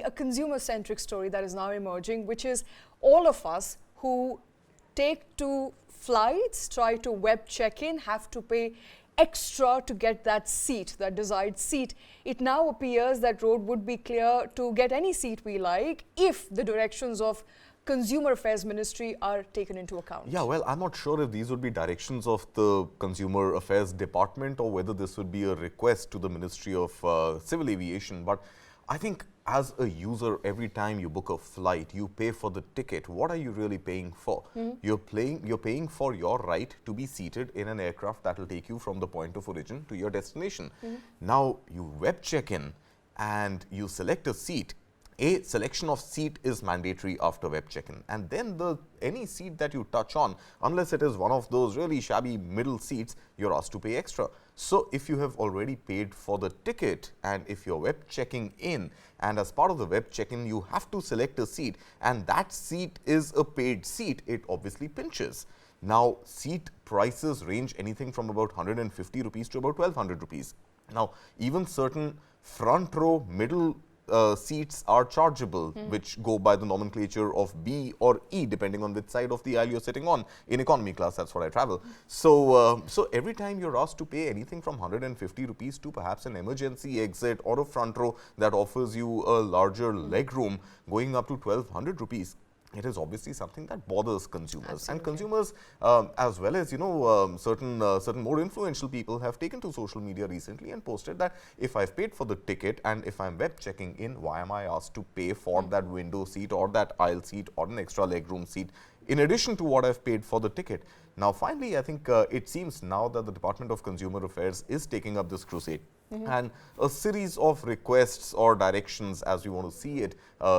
A consumer-centric story that is now emerging, which is all of us who take to flights, try to web check-in, have to pay extra to get that seat, that desired seat. It now appears that road would be clear to get any seat we like if the directions of Consumer Affairs Ministry are taken into account. Yeah, well, I'm not sure if these would be directions of the Consumer Affairs Department or whether this would be a request to the Ministry of Civil Aviation. But I think as a user, every time you book a flight, you pay for the ticket. What are you really paying for? You're paying for your right to be seated in an aircraft that will take you from the point of origin to your destination. Now, you web check in and you select a seat. A selection of seat is mandatory after web check-in, and then any seat that you touch on, unless it is one of those really shabby middle seats, you're asked to pay extra. So if you have already paid for the ticket and if you're web checking in, and as part of the web check-in you have to select a seat and that seat is a paid seat, it obviously pinches. Now, seat prices range anything from about 150 rupees to about 1200 rupees. Now, even certain front row, middle seats are chargeable, which go by the nomenclature of B or E, depending on which side of the aisle you're sitting on. In economy class, that's what I travel. So, so every time you're asked to pay anything from 150 rupees to perhaps an emergency exit or a front row that offers you a larger leg room, going up to 1200 rupees. It is obviously something that bothers consumers. Absolutely. And consumers, as well as certain more influential people, have taken to social media recently and posted that if I've paid for the ticket and if I'm web checking in, why am I asked to pay for that window seat or that aisle seat or an extra legroom seat in addition to what I've paid for the ticket? Now, finally, I think it seems now that the Department of Consumer Affairs is taking up this crusade. And a series of requests or directions, as we want to see it,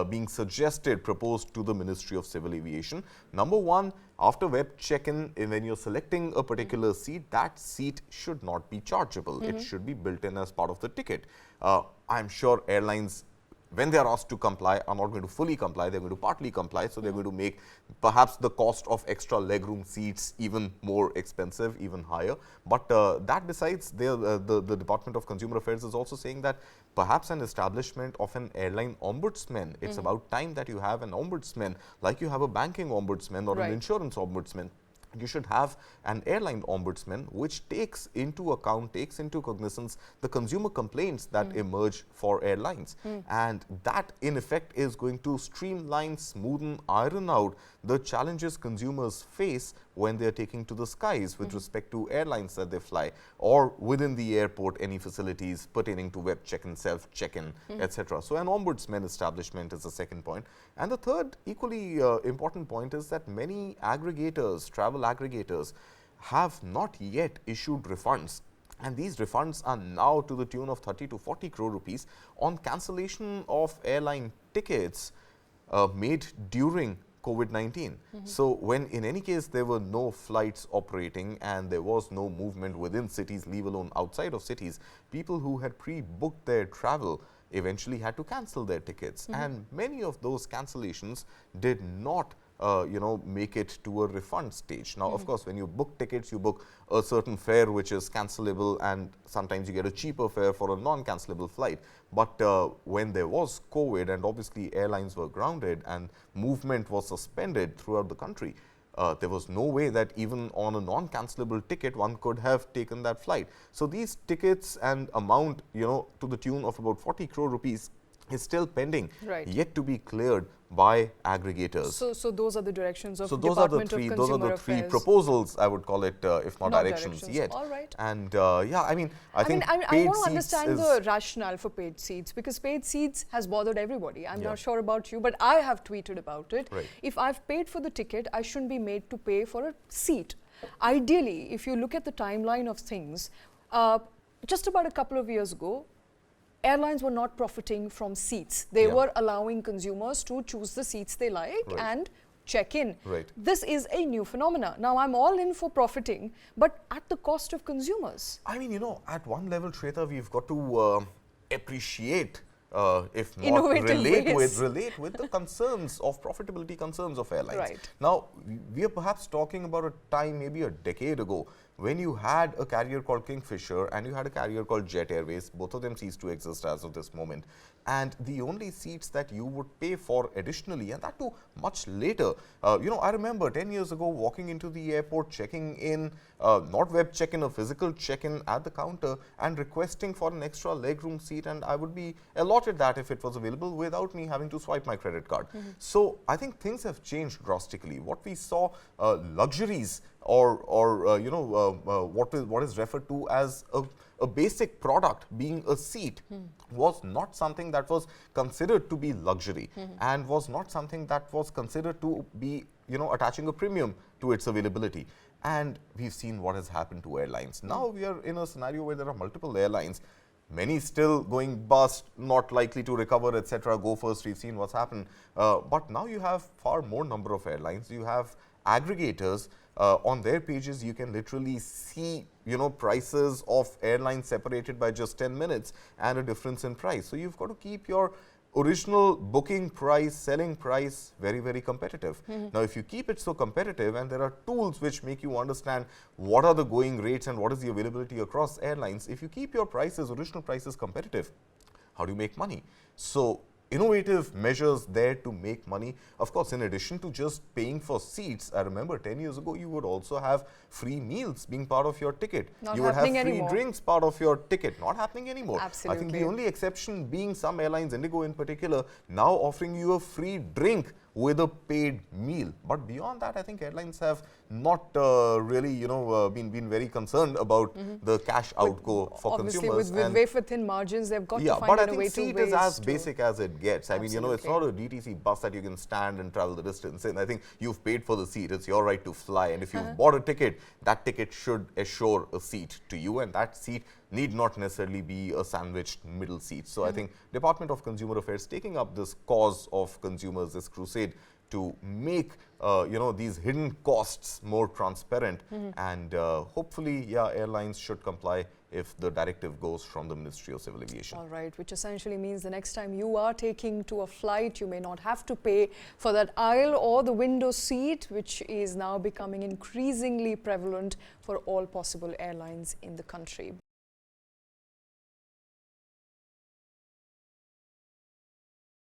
being suggested, proposed to the Ministry of Civil Aviation. Number one, after web check-in, when you're selecting a particular seat, that seat should not be chargeable. It should be built in as part of the ticket. I'm sure airlines, when they are asked to comply, are not going to fully comply, they're going to partly comply. So they're going to make perhaps the cost of extra legroom seats even more expensive, even higher. But that besides, the Department of Consumer Affairs is also saying that perhaps an establishment of an airline ombudsman, it's about time that you have an ombudsman, like you have a banking ombudsman or an insurance ombudsman. You should have an airline ombudsman which takes into account, takes into cognizance the consumer complaints that emerge for airlines. And that in effect is going to streamline, smoothen, iron out the challenges consumers face when they are taking to the skies with respect to airlines that they fly, or within the airport any facilities pertaining to web check-in, self-check-in, etc. So an ombudsman establishment is the second point. And the third equally important point is that many aggregators, travel aggregators, have not yet issued refunds. And these refunds are now to the tune of 30 to 40 crore rupees on cancellation of airline tickets made during COVID-19. So when in any case there were no flights operating and there was no movement within cities, leave alone outside of cities, people who had pre-booked their travel eventually had to cancel their tickets. And many of those cancellations did not make it to a refund stage. Now, of course, when you book tickets, you book a certain fare which is cancelable, and sometimes you get a cheaper fare for a non-cancelable flight. But when there was COVID and obviously airlines were grounded and movement was suspended throughout the country, there was no way that even on a non-cancelable ticket one could have taken that flight. So these tickets and amount, to the tune of about 40 crore rupees is still pending, yet to be cleared by aggregators. So those are the directions of Department of Consumer Affairs. Those are the three proposals, I would call it, if not directions yet. All right. And yeah, I mean, I think I want to understand the rationale for paid seats, because paid seats has bothered everybody. I'm not sure about you, but I have tweeted about it. If I've paid for the ticket, I shouldn't be made to pay for a seat. Ideally, if you look at the timeline of things, just about a couple of years ago, airlines were not profiting from seats. They were allowing consumers to choose the seats they like and check in. This is a new phenomena. Now, I'm all in for profiting, but at the cost of consumers. I mean, at one level, Shweta, we've got to appreciate, if not relate with the concerns of profitability concerns of airlines. Now, we are perhaps talking about a time maybe a decade ago when you had a carrier called Kingfisher and you had a carrier called Jet Airways, both of them cease to exist as of this moment. And the only seats that you would pay for additionally, and that too much later, I remember 10 years ago walking into the airport, checking in, not web check-in, a physical check-in at the counter and requesting for an extra legroom seat, and I would be allotted that if it was available without me having to swipe my credit card. So I think things have changed drastically. What we saw, luxuries or what is referred to as a basic product being a seat was not something that was considered to be luxury and was not something that was considered to be, attaching a premium to its availability. And we've seen what has happened to airlines. Now we are in a scenario where there are multiple airlines, many still going bust, not likely to recover, etc. Go first, we've seen what's happened. But now you have far more number of airlines. You have aggregators. On their pages, you can literally see, prices of airlines separated by just 10 minutes and a difference in price. So you've got to keep your original booking price, selling price very, very competitive. Now, if you keep it so competitive, and there are tools which make you understand what are the going rates and what is the availability across airlines, if you keep your prices, original prices competitive, how do you make money? So innovative measures there to make money. Of course, in addition to just paying for seats, I remember 10 years ago, you would also have free meals being part of your ticket. You would have free drinks part of your ticket. Not happening anymore. Absolutely. I think the only exception being some airlines, Indigo in particular, now offering you a free drink with a paid meal. But beyond that, I think airlines have not really, been very concerned about the cash outgo for consumers. Obviously, with wafer thin margins, they've got to find a way to but I think seat is as basic as it gets. I mean, it's not a DTC bus that you can stand and travel the distance in. I think you've paid for the seat. It's your right to fly. And if you've bought a ticket, that ticket should assure a seat to you. And that seat need not necessarily be a sandwiched middle seat. So I think Department of Consumer Affairs taking up this cause of consumers, this crusade to make these hidden costs more transparent, and hopefully, airlines should comply if the directive goes from the Ministry of Civil Aviation. All right, which essentially means the next time you are taking to a flight, you may not have to pay for that aisle or the window seat, which is now becoming increasingly prevalent for all possible airlines in the country.